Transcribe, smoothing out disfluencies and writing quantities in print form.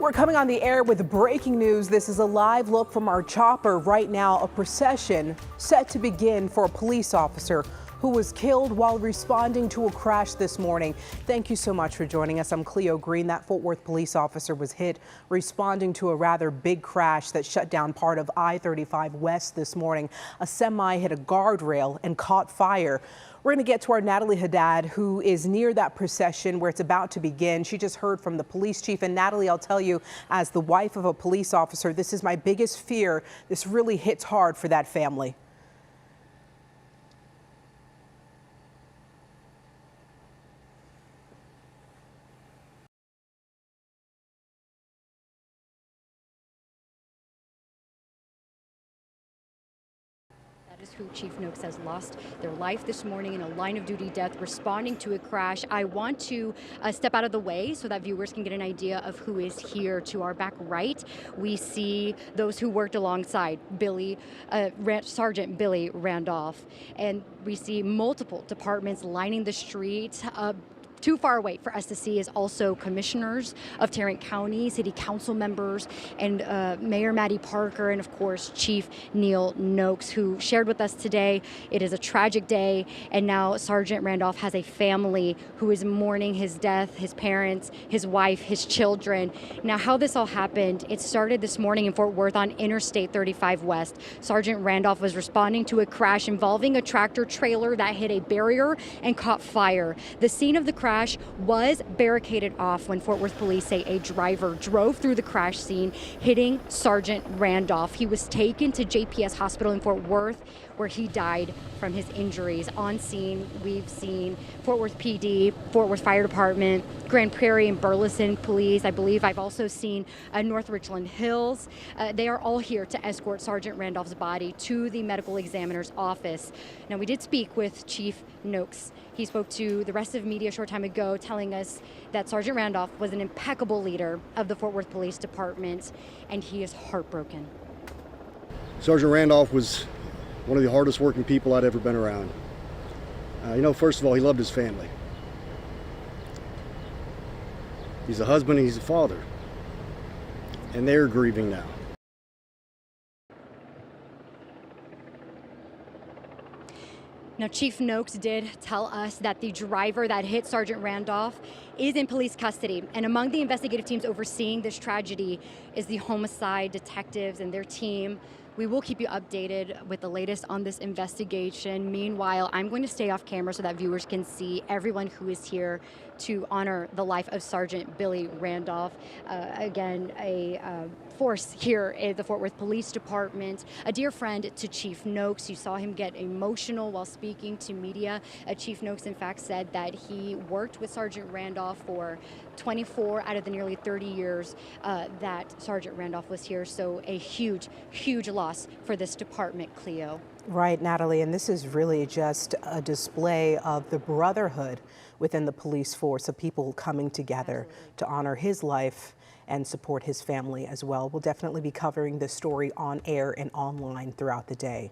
We're coming on the air with breaking news. This is a live look from our chopper right now. A procession set to begin for a police officer who was killed while responding to a crash this morning. Thank you so much for joining us. I'm Cleo Green. That Fort Worth police officer was hit responding to a rather big crash that shut down part of I-35 West this morning. A semi hit a guardrail and caught fire. We're going to get to our Natalie Haddad, who is near that procession where it's about to begin. She just heard from the police chief. And Natalie, I'll tell you, as the wife of a police officer, this is my biggest fear. This really hits hard for that family. That is who Chief Noakes has lost their life this morning in a line of duty death responding to a crash. I want to step out of the way so that viewers can get an idea of who is here. To our back right, we see those who worked alongside Sergeant Billy Randolph, and we see multiple departments lining the street. Too far away for us to see is also commissioners of Tarrant County, city council members, and Mayor Maddie Parker, and of course Chief Neil Noakes, who shared with us today. It is a tragic day, and now Sergeant Randolph has a family who is mourning his death, his parents, his wife, his children. Now, how this all happened, it started this morning in Fort Worth on Interstate 35 West. Sergeant Randolph was responding to a crash involving a tractor trailer that hit a barrier and caught fire. The scene of the crash was barricaded off when Fort Worth police say a driver drove through the crash scene, hitting Sergeant Randolph. He was taken to JPS Hospital in Fort Worth, where he died from his injuries. On scene, we've seen Fort Worth PD, Fort Worth Fire Department, Grand Prairie and Burleson Police. I believe I've also seen North Richland Hills. They are all here to escort Sergeant Randolph's body to the medical examiner's office. Now, we did speak with Chief Noakes. He spoke to the rest of media a short time ago, telling us that Sergeant Randolph was an impeccable leader of the Fort Worth Police Department, and he is heartbroken. Sergeant Randolph was one of the hardest working people I'd ever been around. First of all, he loved his family. He's a husband, he's a father, and they're grieving now. Now, Chief Noakes did tell us that the driver that hit Sergeant Randolph is in police custody. And among the investigative teams overseeing this tragedy is the homicide detectives and their team. We will keep you updated with the latest on this investigation. Meanwhile, I'm going to stay off camera so that viewers can see everyone who is here to honor the life of Sergeant Billy Randolph. Again, a force here at the Fort Worth Police Department, a dear friend to Chief Noakes. You saw him get emotional while speaking to media. Chief Noakes, in fact, said that he worked with Sergeant Randolph for 24 out of the nearly 30 years that Sergeant Randolph was here. So a huge, huge loss for this department, Cleo. Right, Natalie, and this is really just a display of the brotherhood within the police force, of people coming together to honor his life and support his family as well. We'll definitely be covering this story on air and online throughout the day.